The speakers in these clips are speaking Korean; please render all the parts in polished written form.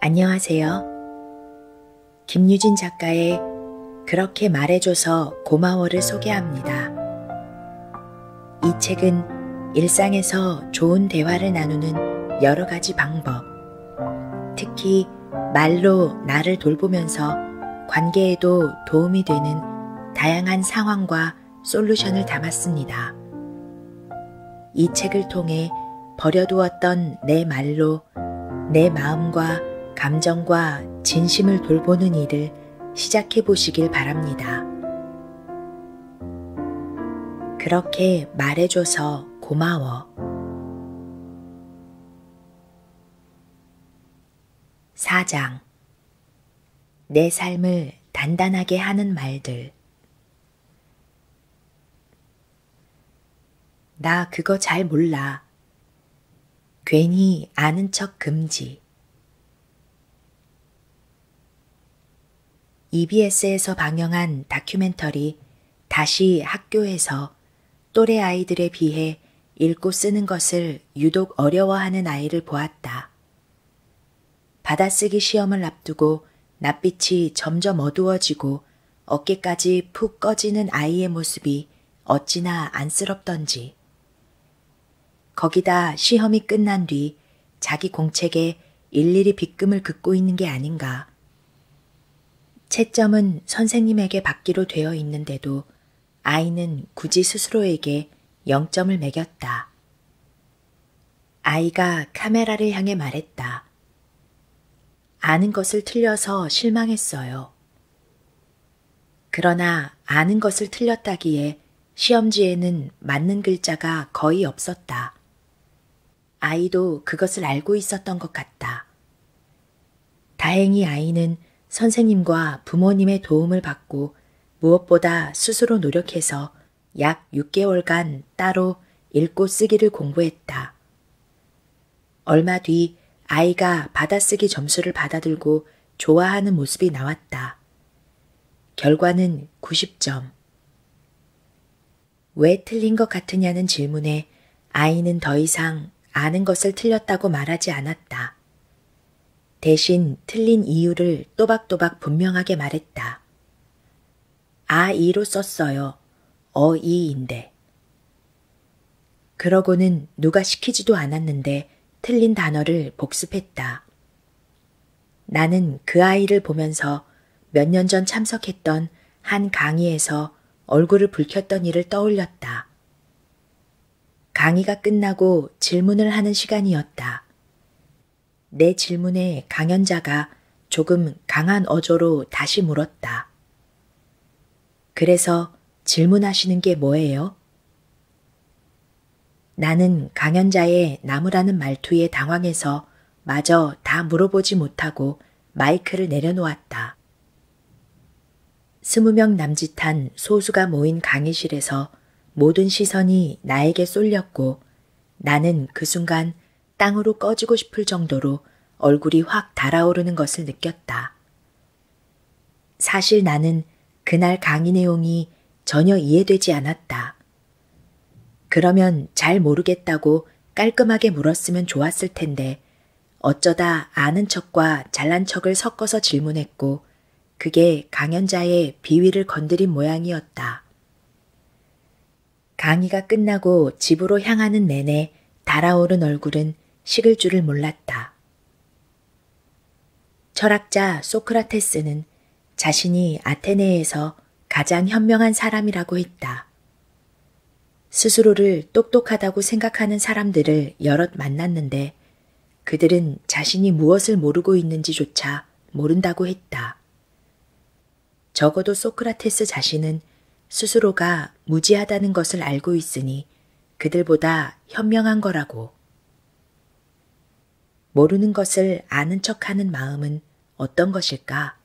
안녕하세요. 김유진 작가의 그렇게 말해줘서 고마워를 소개합니다. 이 책은 일상에서 좋은 대화를 나누는 여러 가지 방법, 특히 말로 나를 돌보면서 관계에도 도움이 되는 다양한 상황과 솔루션을 담았습니다. 이 책을 통해 버려두었던 내 말로 내 마음과 감정과 진심을 돌보는 일을 시작해 보시길 바랍니다. 그렇게 말해줘서 고마워. 4장. 내 삶을 단단하게 하는 말들. 나 그거 잘 몰라. 괜히 아는 척 금지. EBS에서 방영한 다큐멘터리 다시 학교에서 또래 아이들에 비해 읽고 쓰는 것을 유독 어려워하는 아이를 보았다. 받아쓰기 시험을 앞두고 낯빛이 점점 어두워지고 어깨까지 푹 꺼지는 아이의 모습이 어찌나 안쓰럽던지. 거기다 시험이 끝난 뒤 자기 공책에 일일이 빗금을 긋고 있는 게 아닌가. 채점은 선생님에게 받기로 되어 있는데도 아이는 굳이 스스로에게 0점을 매겼다. 아이가 카메라를 향해 말했다. 아는 것을 틀려서 실망했어요. 그러나 아는 것을 틀렸다기에 시험지에는 맞는 글자가 거의 없었다. 아이도 그것을 알고 있었던 것 같다. 다행히 아이는 선생님과 부모님의 도움을 받고 무엇보다 스스로 노력해서 약 6개월간 따로 읽고 쓰기를 공부했다. 얼마 뒤 아이가 받아쓰기 점수를 받아들고 좋아하는 모습이 나왔다. 결과는 90점. 왜 틀린 것 같으냐는 질문에 아이는 더 이상 아는 것을 틀렸다고 말하지 않았다. 대신 틀린 이유를 또박또박 분명하게 말했다. 아이로 썼어요. 어이인데. 그러고는 누가 시키지도 않았는데 틀린 단어를 복습했다. 나는 그 아이를 보면서 몇 년 전 참석했던 한 강의에서 얼굴을 붉혔던 일을 떠올렸다. 강의가 끝나고 질문을 하는 시간이었다. 내 질문에 강연자가 조금 강한 어조로 다시 물었다. 그래서 질문하시는 게 뭐예요? 나는 강연자의 나무라는 말투에 당황해서 마저 다 물어보지 못하고 마이크를 내려놓았다. 20명 남짓한 소수가 모인 강의실에서 모든 시선이 나에게 쏠렸고 나는 그 순간 땅으로 꺼지고 싶을 정도로 얼굴이 확 달아오르는 것을 느꼈다. 사실 나는 그날 강의 내용이 전혀 이해되지 않았다. 그러면 잘 모르겠다고 깔끔하게 물었으면 좋았을 텐데 어쩌다 아는 척과 잘난 척을 섞어서 질문했고 그게 강연자의 비위를 건드린 모양이었다. 강의가 끝나고 집으로 향하는 내내 달아오른 얼굴은 식을 줄을 몰랐다. 철학자 소크라테스는 자신이 아테네에서 가장 현명한 사람이라고 했다. 스스로를 똑똑하다고 생각하는 사람들을 여럿 만났는데 그들은 자신이 무엇을 모르고 있는지조차 모른다고 했다. 적어도 소크라테스 자신은 스스로가 무지하다는 것을 알고 있으니 그들보다 현명한 거라고. 모르는 것을 아는 척하는 마음은 어떤 것일까?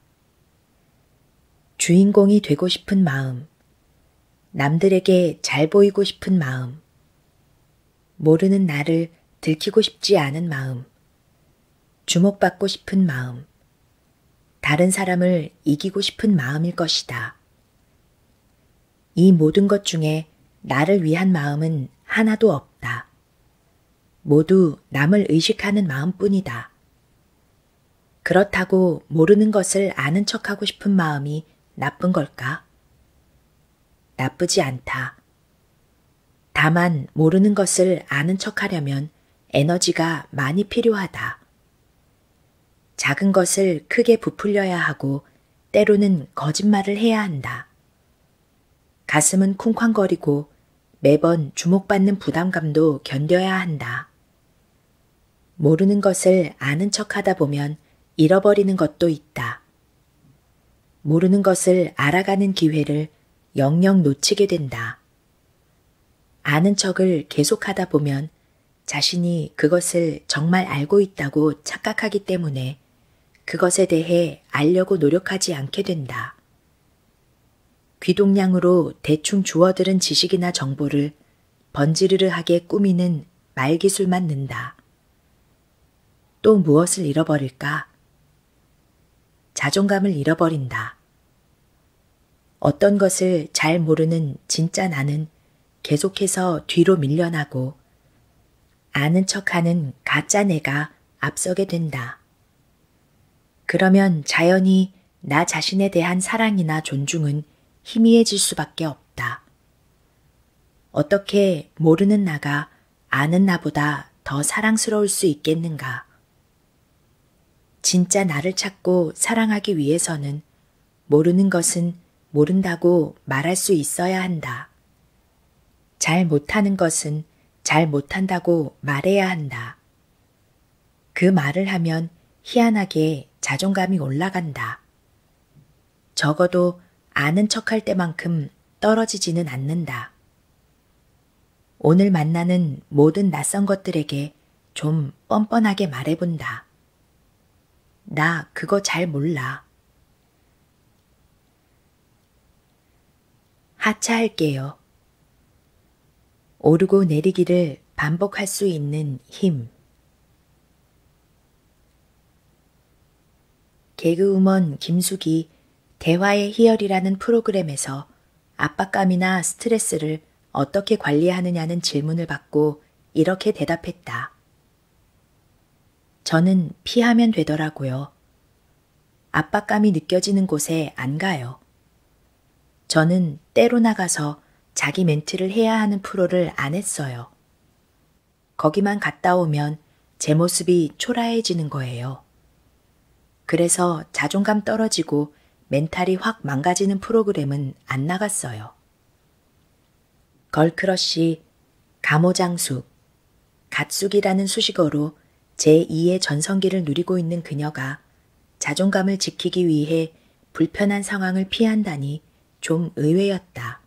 주인공이 되고 싶은 마음, 남들에게 잘 보이고 싶은 마음, 모르는 나를 들키고 싶지 않은 마음, 주목받고 싶은 마음, 다른 사람을 이기고 싶은 마음일 것이다. 이 모든 것 중에 나를 위한 마음은 하나도 없다. 모두 남을 의식하는 마음뿐이다. 그렇다고 모르는 것을 아는 척하고 싶은 마음이 나쁜 걸까? 나쁘지 않다. 다만 모르는 것을 아는 척하려면 에너지가 많이 필요하다. 작은 것을 크게 부풀려야 하고 때로는 거짓말을 해야 한다. 가슴은 쿵쾅거리고 매번 주목받는 부담감도 견뎌야 한다. 모르는 것을 아는 척하다 보면 잃어버리는 것도 있다. 모르는 것을 알아가는 기회를 영영 놓치게 된다. 아는 척을 계속하다 보면 자신이 그것을 정말 알고 있다고 착각하기 때문에 그것에 대해 알려고 노력하지 않게 된다. 귀동냥으로 대충 주워들은 지식이나 정보를 번지르르하게 꾸미는 말기술만 는다. 또 무엇을 잃어버릴까? 자존감을 잃어버린다. 어떤 것을 잘 모르는 진짜 나는 계속해서 뒤로 밀려나고 아는 척하는 가짜 내가 앞서게 된다. 그러면 자연히 나 자신에 대한 사랑이나 존중은 희미해질 수밖에 없다. 어떻게 모르는 나가 아는 나보다 더 사랑스러울 수 있겠는가? 진짜 나를 찾고 사랑하기 위해서는 모르는 것은 모른다고 말할 수 있어야 한다. 잘 못하는 것은 잘 못한다고 말해야 한다. 그 말을 하면 희한하게 자존감이 올라간다. 적어도 아는 척할 때만큼 떨어지지는 않는다. 오늘 만나는 모든 낯선 것들에게 좀 뻔뻔하게 말해본다. 나 그거 잘 몰라. 하차할게요. 오르고 내리기를 반복할 수 있는 힘. 개그우먼 김숙이 대화의 희열이라는 프로그램에서 압박감이나 스트레스를 어떻게 관리하느냐는 질문을 받고 이렇게 대답했다. 저는 피하면 되더라고요. 압박감이 느껴지는 곳에 안 가요. 저는 때로 나가서 자기 멘트를 해야 하는 프로를 안 했어요. 거기만 갔다 오면 제 모습이 초라해지는 거예요. 그래서 자존감 떨어지고 멘탈이 확 망가지는 프로그램은 안 나갔어요. 걸크러쉬, 감호장숙, 갓숙이라는 수식어로 제2의 전성기를 누리고 있는 그녀가 자존감을 지키기 위해 불편한 상황을 피한다니 좀 의외였다.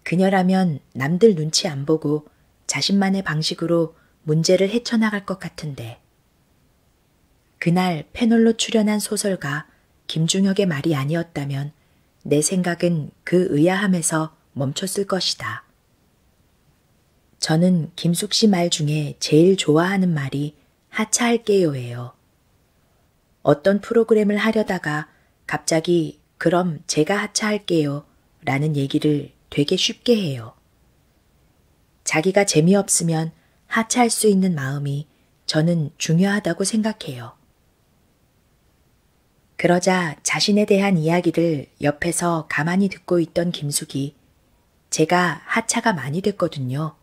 그녀라면 남들 눈치 안 보고 자신만의 방식으로 문제를 헤쳐나갈 것 같은데. 그날 패널로 출연한 소설가 김중혁의 말이 아니었다면 내 생각은 그 의아함에서 멈췄을 것이다. 저는 김숙 씨 말 중에 제일 좋아하는 말이 하차할게요예요. 어떤 프로그램을 하려다가 갑자기 그럼 제가 하차할게요 라는 얘기를 되게 쉽게 해요. 자기가 재미없으면 하차할 수 있는 마음이 저는 중요하다고 생각해요. 그러자 자신에 대한 이야기를 옆에서 가만히 듣고 있던 김숙이 제가 하차가 많이 됐거든요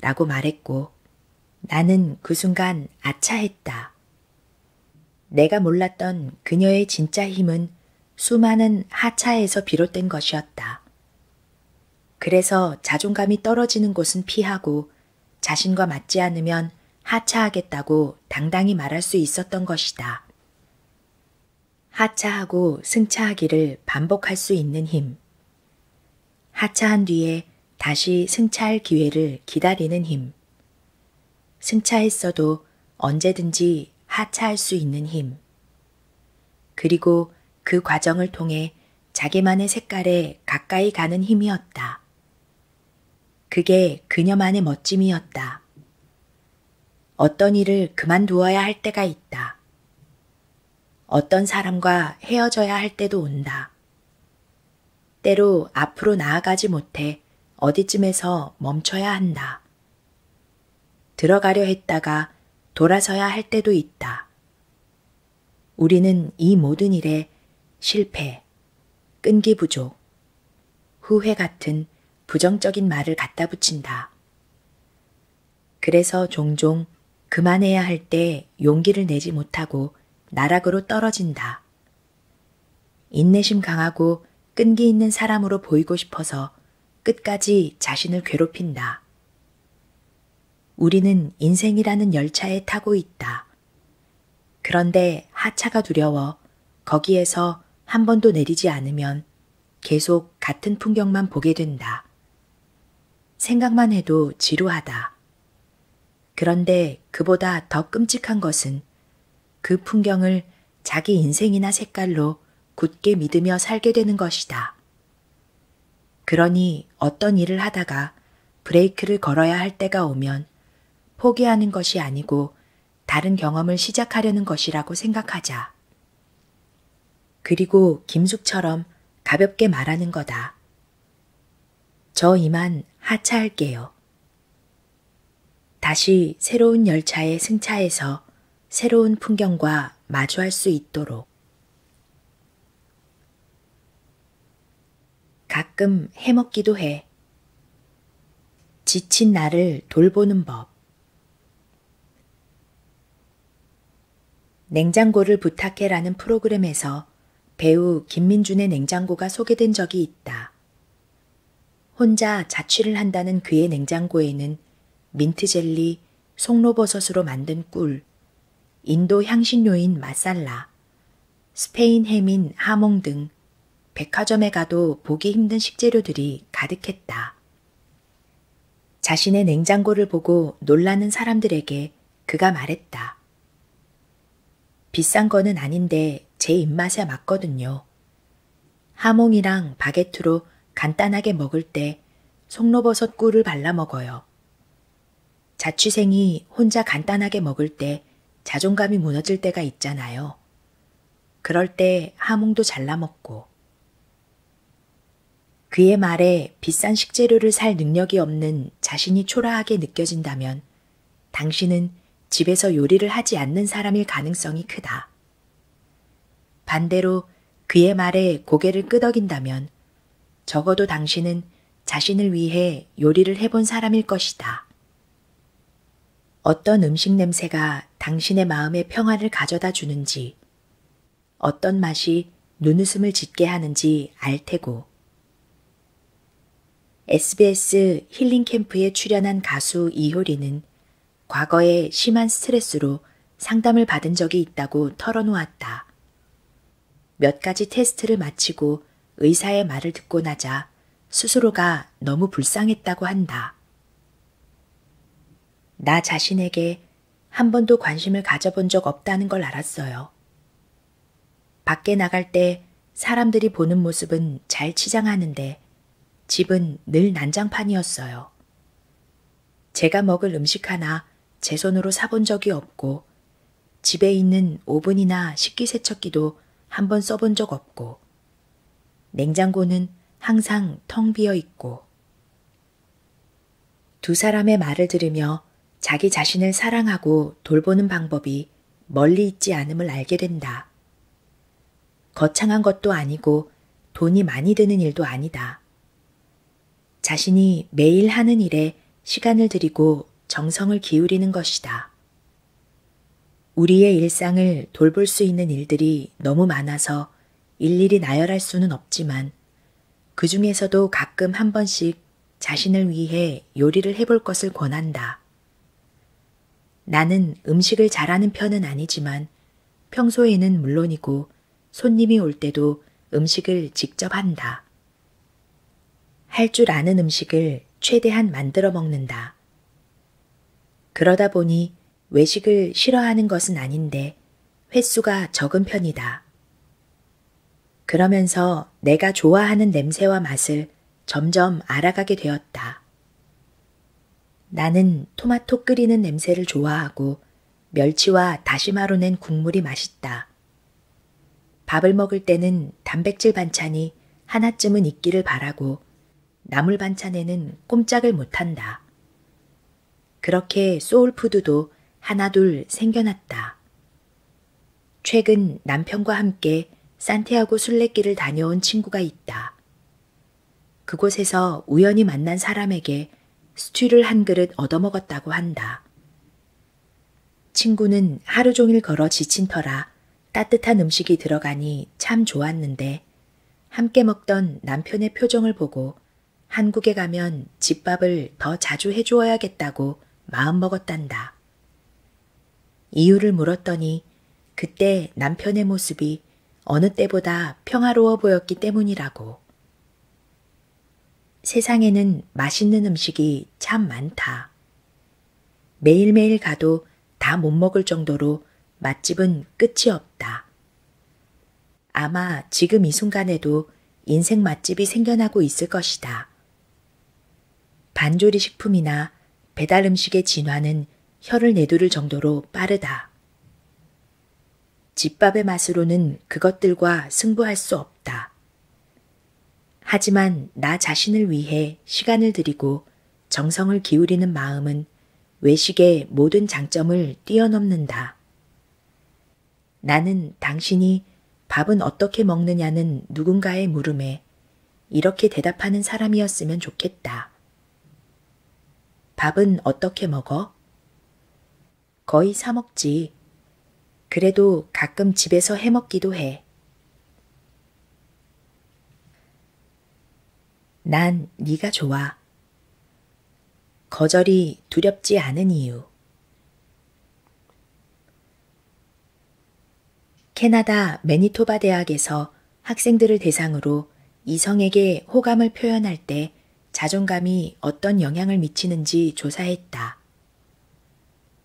라고 말했고 나는 그 순간 아차했다. 내가 몰랐던 그녀의 진짜 힘은 수많은 하차에서 비롯된 것이었다. 그래서 자존감이 떨어지는 곳은 피하고 자신과 맞지 않으면 하차하겠다고 당당히 말할 수 있었던 것이다. 하차하고 승차하기를 반복할 수 있는 힘. 하차한 뒤에 다시 승차할 기회를 기다리는 힘. 승차했어도 언제든지 하차할 수 있는 힘. 그리고 그 과정을 통해 자기만의 색깔에 가까이 가는 힘이었다. 그게 그녀만의 멋짐이었다. 어떤 일을 그만두어야 할 때가 있다. 어떤 사람과 헤어져야 할 때도 온다. 때로 앞으로 나아가지 못해 어디쯤에서 멈춰야 한다. 들어가려 했다가 돌아서야 할 때도 있다. 우리는 이 모든 일에 실패, 끈기 부족, 후회 같은 부정적인 말을 갖다 붙인다. 그래서 종종 그만해야 할 때 용기를 내지 못하고 나락으로 떨어진다. 인내심 강하고 끈기 있는 사람으로 보이고 싶어서 끝까지 자신을 괴롭힌다. 우리는 인생이라는 열차에 타고 있다. 그런데 하차가 두려워 거기에서 한 번도 내리지 않으면 계속 같은 풍경만 보게 된다. 생각만 해도 지루하다. 그런데 그보다 더 끔찍한 것은 그 풍경을 자기 인생이나 색깔로 굳게 믿으며 살게 되는 것이다. 그러니 어떤 일을 하다가 브레이크를 걸어야 할 때가 오면 포기하는 것이 아니고 다른 경험을 시작하려는 것이라고 생각하자. 그리고 김숙처럼 가볍게 말하는 거다. 저 이만 하차할게요. 다시 새로운 열차에 승차해서 새로운 풍경과 마주할 수 있도록. 가끔 해먹기도 해. 지친 나를 돌보는 법. 냉장고를 부탁해라는 프로그램에서 배우 김민준의 냉장고가 소개된 적이 있다. 혼자 자취를 한다는 그의 냉장고에는 민트젤리, 송로버섯으로 만든 꿀, 인도 향신료인 마살라, 스페인 햄인 하몽 등 백화점에 가도 보기 힘든 식재료들이 가득했다. 자신의 냉장고를 보고 놀라는 사람들에게 그가 말했다. 비싼 거는 아닌데 제 입맛에 맞거든요. 하몽이랑 바게트로 간단하게 먹을 때 송로버섯 꿀을 발라 먹어요. 자취생이 혼자 간단하게 먹을 때 자존감이 무너질 때가 있잖아요. 그럴 때 하몽도 잘라 먹고. 그의 말에 비싼 식재료를 살 능력이 없는 자신이 초라하게 느껴진다면 당신은 집에서 요리를 하지 않는 사람일 가능성이 크다. 반대로 그의 말에 고개를 끄덕인다면 적어도 당신은 자신을 위해 요리를 해본 사람일 것이다. 어떤 음식 냄새가 당신의 마음에 평화를 가져다 주는지, 어떤 맛이 눈웃음을 짓게 하는지 알 테고. SBS 힐링 캠프에 출연한 가수 이효리는 과거에 심한 스트레스로 상담을 받은 적이 있다고 털어놓았다. 몇 가지 테스트를 마치고 의사의 말을 듣고 나자 스스로가 너무 불쌍했다고 한다. 나 자신에게 한 번도 관심을 가져본 적 없다는 걸 알았어요. 밖에 나갈 때 사람들이 보는 모습은 잘 치장하는데 집은 늘 난장판이었어요. 제가 먹을 음식 하나 제 손으로 사본 적이 없고 집에 있는 오븐이나 식기세척기도 한 번 써본 적 없고 냉장고는 항상 텅 비어 있고. 두 사람의 말을 들으며 자기 자신을 사랑하고 돌보는 방법이 멀리 있지 않음을 알게 된다. 거창한 것도 아니고 돈이 많이 드는 일도 아니다. 자신이 매일 하는 일에 시간을 들이고 정성을 기울이는 것이다. 우리의 일상을 돌볼 수 있는 일들이 너무 많아서 일일이 나열할 수는 없지만 그 중에서도 가끔 한 번씩 자신을 위해 요리를 해볼 것을 권한다. 나는 음식을 잘하는 편은 아니지만 평소에는 물론이고 손님이 올 때도 음식을 직접 한다. 할 줄 아는 음식을 최대한 만들어 먹는다. 그러다 보니 외식을 싫어하는 것은 아닌데 횟수가 적은 편이다. 그러면서 내가 좋아하는 냄새와 맛을 점점 알아가게 되었다. 나는 토마토 끓이는 냄새를 좋아하고 멸치와 다시마로 낸 국물이 맛있다. 밥을 먹을 때는 단백질 반찬이 하나쯤은 있기를 바라고 나물 반찬에는 꼼짝을 못한다. 그렇게 소울푸드도 하나둘 생겨났다. 최근 남편과 함께 산티아고 순례길을 다녀온 친구가 있다. 그곳에서 우연히 만난 사람에게 스튜를 한 그릇 얻어먹었다고 한다. 친구는 하루 종일 걸어 지친 터라 따뜻한 음식이 들어가니 참 좋았는데 함께 먹던 남편의 표정을 보고 한국에 가면 집밥을 더 자주 해주어야겠다고 마음먹었단다. 이유를 물었더니 그때 남편의 모습이 어느 때보다 평화로워 보였기 때문이라고. 세상에는 맛있는 음식이 참 많다. 매일매일 가도 다 못 먹을 정도로 맛집은 끝이 없다. 아마 지금 이 순간에도 인생 맛집이 생겨나고 있을 것이다. 반조리 식품이나 배달 음식의 진화는 혀를 내두를 정도로 빠르다. 집밥의 맛으로는 그것들과 승부할 수 없다. 하지만 나 자신을 위해 시간을 들이고 정성을 기울이는 마음은 외식의 모든 장점을 뛰어넘는다. 나는 당신이 밥은 어떻게 먹느냐는 누군가의 물음에 이렇게 대답하는 사람이었으면 좋겠다. 밥은 어떻게 먹어? 거의 사 먹지. 그래도 가끔 집에서 해 먹기도 해. 난 네가 좋아. 거절이 두렵지 않은 이유. 캐나다 매니토바 대학에서 학생들을 대상으로 이성에게 호감을 표현할 때 자존감이 어떤 영향을 미치는지 조사했다.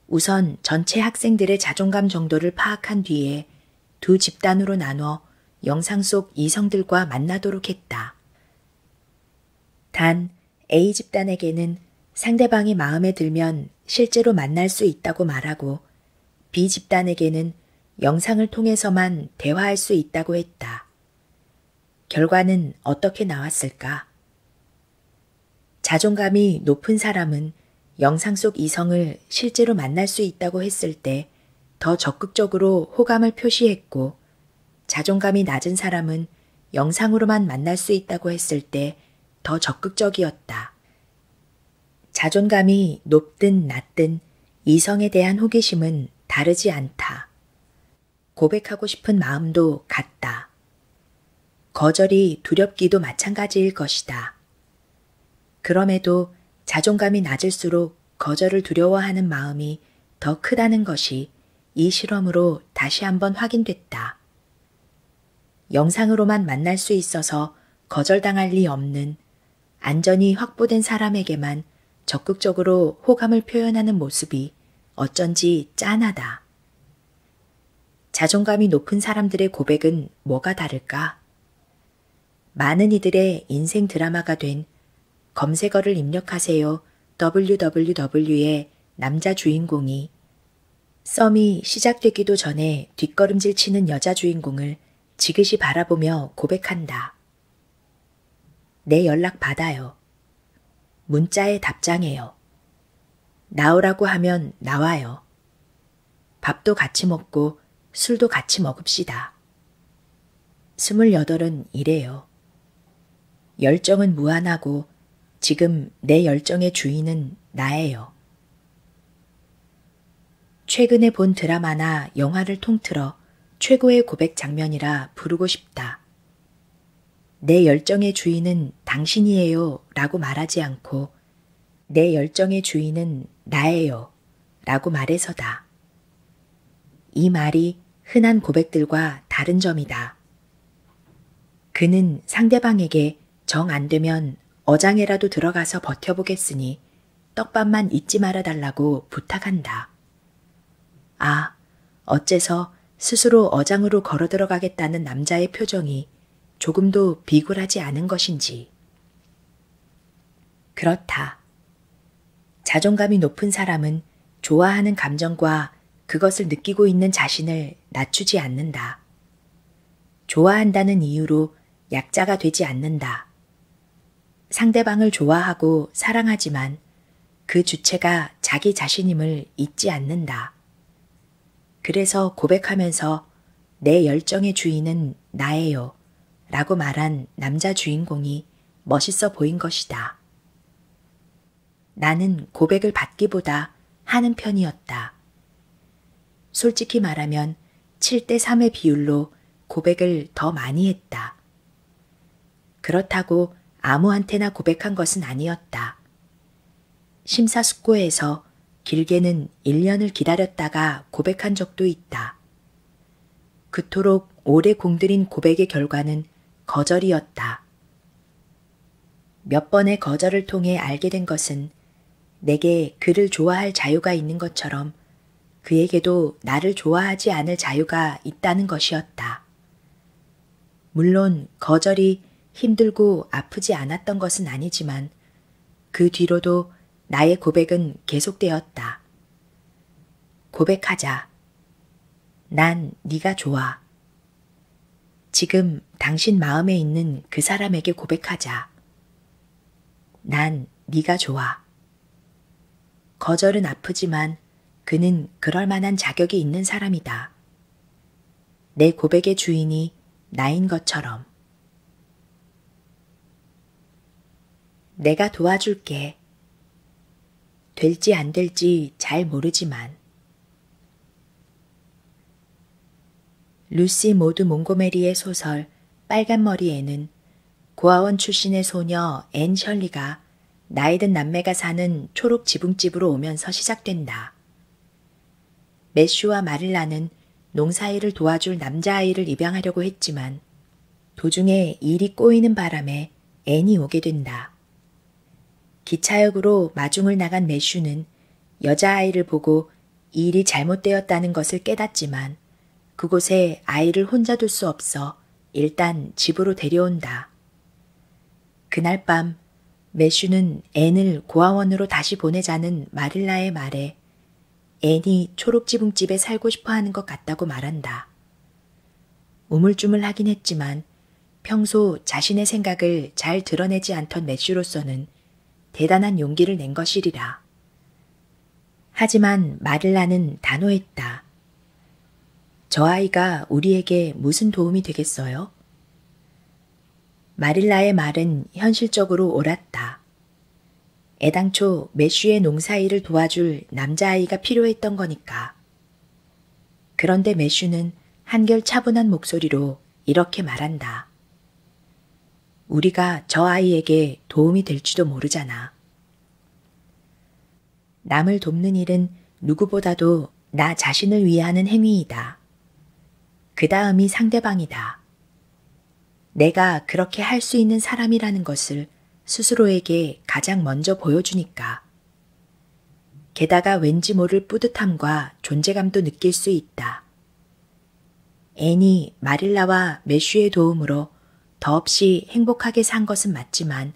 우선 전체 학생들의 자존감 정도를 파악한 뒤에 두 집단으로 나눠 영상 속 이성들과 만나도록 했다. 단 A 집단에게는 상대방이 마음에 들면 실제로 만날 수 있다고 말하고 B 집단에게는 영상을 통해서만 대화할 수 있다고 했다. 결과는 어떻게 나왔을까? 자존감이 높은 사람은 영상 속 이성을 실제로 만날 수 있다고 했을 때 더 적극적으로 호감을 표시했고, 자존감이 낮은 사람은 영상으로만 만날 수 있다고 했을 때 더 적극적이었다. 자존감이 높든 낮든 이성에 대한 호기심은 다르지 않다. 고백하고 싶은 마음도 같다. 거절이 두렵기도 마찬가지일 것이다. 그럼에도 자존감이 낮을수록 거절을 두려워하는 마음이 더 크다는 것이 이 실험으로 다시 한번 확인됐다. 영상으로만 만날 수 있어서 거절당할 리 없는 안전이 확보된 사람에게만 적극적으로 호감을 표현하는 모습이 어쩐지 짠하다. 자존감이 높은 사람들의 고백은 뭐가 다를까? 많은 이들의 인생 드라마가 된 검색어를 입력하세요 www의 남자 주인공이 썸이 시작되기도 전에 뒷걸음질 치는 여자 주인공을 지그시 바라보며 고백한다. 내 연락 받아요. 문자에 답장해요. 나오라고 하면 나와요. 밥도 같이 먹고 술도 같이 먹읍시다. 28은 이래요. 열정은 무한하고 지금 내 열정의 주인은 나예요. 최근에 본 드라마나 영화를 통틀어 최고의 고백 장면이라 부르고 싶다. 내 열정의 주인은 당신이에요 라고 말하지 않고 내 열정의 주인은 나예요 라고 말해서다. 이 말이 흔한 고백들과 다른 점이다. 그는 상대방에게 정 안 되면 어장에라도 들어가서 버텨보겠으니 떡밥만 잊지 말아달라고 부탁한다. 아, 어째서 스스로 어장으로 걸어 들어가겠다는 남자의 표정이 조금도 비굴하지 않은 것인지. 그렇다. 자존감이 높은 사람은 좋아하는 감정과 그것을 느끼고 있는 자신을 낮추지 않는다. 좋아한다는 이유로 약자가 되지 않는다. 상대방을 좋아하고 사랑하지만 그 주체가 자기 자신임을 잊지 않는다. 그래서 고백하면서 내 열정의 주인은 나예요 라고 말한 남자 주인공이 멋있어 보인 것이다. 나는 고백을 받기보다 하는 편이었다. 솔직히 말하면 7대 3의 비율로 고백을 더 많이 했다. 그렇다고 아무한테나 고백한 것은 아니었다. 심사숙고해서 길게는 1년을 기다렸다가 고백한 적도 있다. 그토록 오래 공들인 고백의 결과는 거절이었다. 몇 번의 거절을 통해 알게 된 것은 내게 그를 좋아할 자유가 있는 것처럼 그에게도 나를 좋아하지 않을 자유가 있다는 것이었다. 물론 거절이 힘들고 아프지 않았던 것은 아니지만 그 뒤로도 나의 고백은 계속되었다. 고백하자. 난 네가 좋아. 지금 당신 마음에 있는 그 사람에게 고백하자. 난 네가 좋아. 거절은 아프지만 그는 그럴 만한 자격이 있는 사람이다. 내 고백의 주인이 나인 것처럼. 내가 도와줄게. 될지 안 될지 잘 모르지만. 루시 모드 몽고메리의 소설 빨간 머리에는 고아원 출신의 소녀 앤 셜리가 나이 든 남매가 사는 초록 지붕집으로 오면서 시작된다. 매슈와 마릴라는 농사일을 도와줄 남자아이를 입양하려고 했지만 도중에 일이 꼬이는 바람에 앤이 오게 된다. 기차역으로 마중을 나간 매슈는 여자아이를 보고 일이 잘못되었다는 것을 깨닫지만 그곳에 아이를 혼자 둘 수 없어 일단 집으로 데려온다. 그날 밤 매슈는 앤을 고아원으로 다시 보내자는 마릴라의 말에 앤이 초록지붕집에 살고 싶어 하는 것 같다고 말한다. 우물쭈물하긴 했지만 평소 자신의 생각을 잘 드러내지 않던 매슈로서는 대단한 용기를 낸 것이리라. 하지만 마릴라는 단호했다. 저 아이가 우리에게 무슨 도움이 되겠어요? 마릴라의 말은 현실적으로 옳았다. 애당초 매슈의 농사일을 도와줄 남자아이가 필요했던 거니까. 그런데 매슈는 한결 차분한 목소리로 이렇게 말한다. 우리가 저 아이에게 도움이 될지도 모르잖아. 남을 돕는 일은 누구보다도 나 자신을 위하는 행위이다. 그 다음이 상대방이다. 내가 그렇게 할 수 있는 사람이라는 것을 스스로에게 가장 먼저 보여주니까. 게다가 왠지 모를 뿌듯함과 존재감도 느낄 수 있다. 앤이 마릴라와 매슈의 도움으로 더없이 행복하게 산 것은 맞지만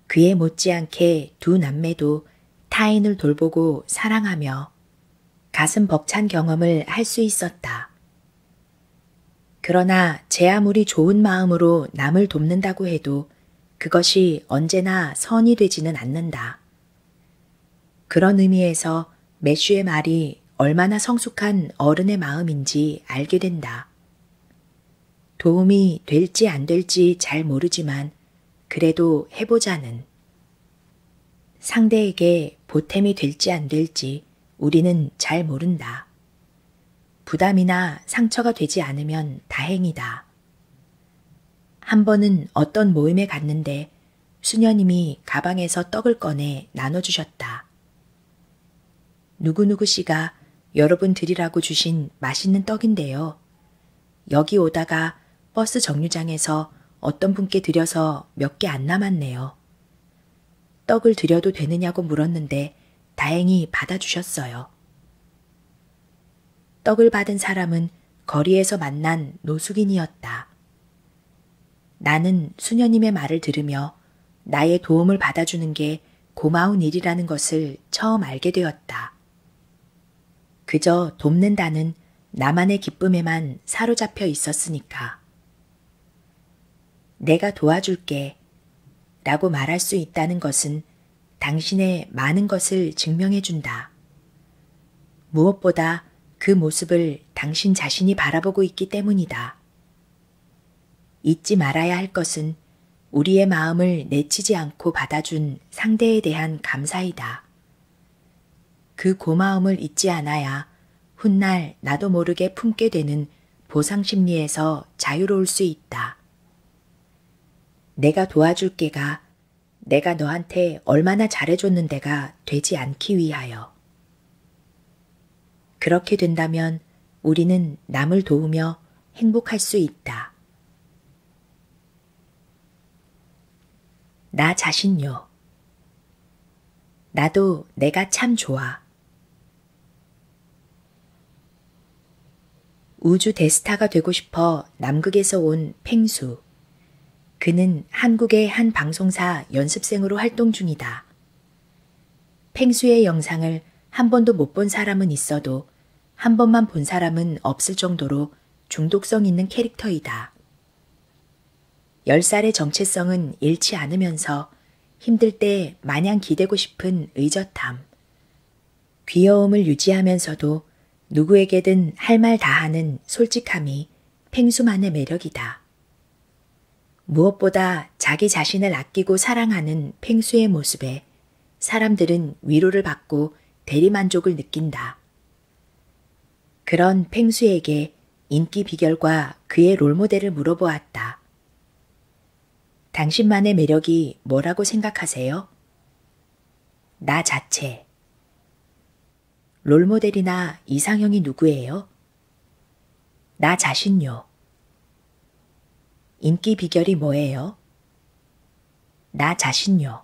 그에 못지않게 두 남매도 타인을 돌보고 사랑하며 가슴 벅찬 경험을 할 수 있었다. 그러나 제 아무리 좋은 마음으로 남을 돕는다고 해도 그것이 언제나 선이 되지는 않는다. 그런 의미에서 매슈의 말이 얼마나 성숙한 어른의 마음인지 알게 된다. 도움이 될지 안 될지 잘 모르지만 그래도 해보자는. 상대에게 보탬이 될지 안 될지 우리는 잘 모른다. 부담이나 상처가 되지 않으면 다행이다. 한 번은 어떤 모임에 갔는데 수녀님이 가방에서 떡을 꺼내 나눠주셨다. 누구누구 씨가 여러분 드리라고 주신 맛있는 떡인데요. 여기 오다가 버스 정류장에서 어떤 분께 드려서 몇 개 안 남았네요. 떡을 드려도 되느냐고 물었는데 다행히 받아주셨어요. 떡을 받은 사람은 거리에서 만난 노숙인이었다. 나는 수녀님의 말을 들으며 나의 도움을 받아주는 게 고마운 일이라는 것을 처음 알게 되었다. 그저 돕는다는 나만의 기쁨에만 사로잡혀 있었으니까. 내가 도와줄게 라고 말할 수 있다는 것은 당신의 많은 것을 증명해 준다. 무엇보다 그 모습을 당신 자신이 바라보고 있기 때문이다. 잊지 말아야 할 것은 우리의 마음을 내치지 않고 받아준 상대에 대한 감사이다. 그 고마움을 잊지 않아야 훗날 나도 모르게 품게 되는 보상 심리에서 자유로울 수 있다. 내가 도와줄게가 내가 너한테 얼마나 잘해줬는데가 되지 않기 위하여. 그렇게 된다면 우리는 남을 도우며 행복할 수 있다. 나 자신요. 나도 내가 참 좋아. 우주 대스타가 되고 싶어 남극에서 온 팽수. 그는 한국의 한 방송사 연습생으로 활동 중이다. 팽수의 영상을 한 번도 못 본 사람은 있어도 한 번만 본 사람은 없을 정도로 중독성 있는 캐릭터이다. 10살의 정체성은 잃지 않으면서 힘들 때 마냥 기대고 싶은 의젓함. 귀여움을 유지하면서도 누구에게든 할 말 다하는 솔직함이 팽수만의 매력이다. 무엇보다 자기 자신을 아끼고 사랑하는 팽수의 모습에 사람들은 위로를 받고 대리만족을 느낀다. 그런 팽수에게 인기 비결과 그의 롤모델을 물어보았다. 당신만의 매력이 뭐라고 생각하세요? 나 자체. 롤모델이나 이상형이 누구예요? 나 자신요. 인기 비결이 뭐예요? 나 자신요.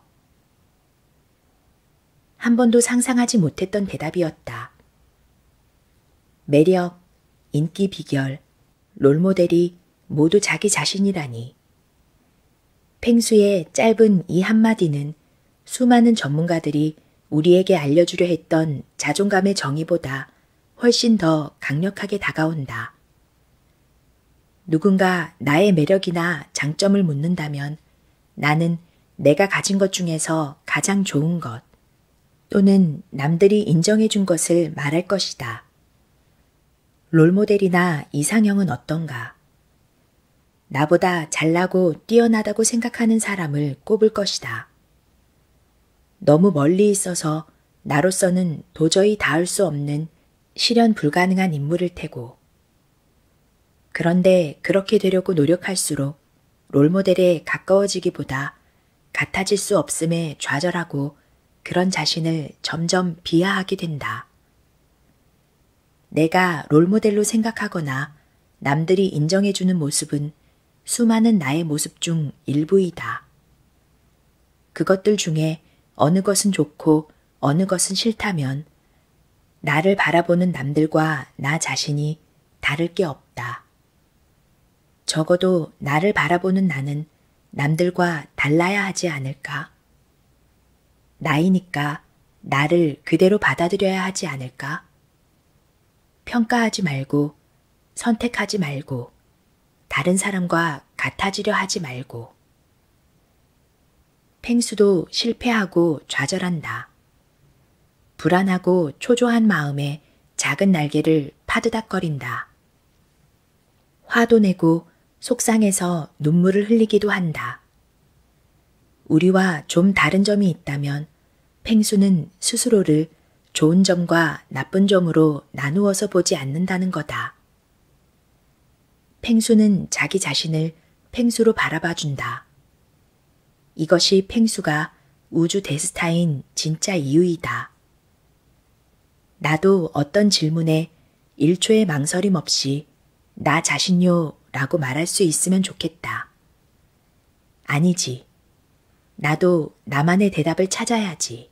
한 번도 상상하지 못했던 대답이었다. 매력, 인기 비결, 롤모델이 모두 자기 자신이라니. 팽수의 짧은 이 한마디는 수많은 전문가들이 우리에게 알려주려 했던 자존감의 정의보다 훨씬 더 강력하게 다가온다. 누군가 나의 매력이나 장점을 묻는다면 나는 내가 가진 것 중에서 가장 좋은 것 또는 남들이 인정해 준 것을 말할 것이다. 롤모델이나 이상형은 어떤가? 나보다 잘나고 뛰어나다고 생각하는 사람을 꼽을 것이다. 너무 멀리 있어서 나로서는 도저히 닿을 수 없는 실현 불가능한 인물일 테고. 그런데 그렇게 되려고 노력할수록 롤모델에 가까워지기보다 같아질 수 없음에 좌절하고 그런 자신을 점점 비하하게 된다. 내가 롤모델로 생각하거나 남들이 인정해주는 모습은 수많은 나의 모습 중 일부이다. 그것들 중에 어느 것은 좋고 어느 것은 싫다면 나를 바라보는 남들과 나 자신이 다를 게 없다. 적어도 나를 바라보는 나는 남들과 달라야 하지 않을까? 나이니까 나를 그대로 받아들여야 하지 않을까? 평가하지 말고, 선택하지 말고, 다른 사람과 같아지려 하지 말고. 팽수도 실패하고 좌절한다. 불안하고 초조한 마음에 작은 날개를 파드닥거린다. 화도 내고 속상해서 눈물을 흘리기도 한다. 우리와 좀 다른 점이 있다면 팽수는 스스로를 좋은 점과 나쁜 점으로 나누어서 보지 않는다는 거다. 팽수는 자기 자신을 팽수로 바라봐준다. 이것이 팽수가 우주 대스타인 진짜 이유이다. 나도 어떤 질문에 1초의 망설임 없이 나 자신요 라고 말할 수 있으면 좋겠다. 아니지. 나도 나만의 대답을 찾아야지.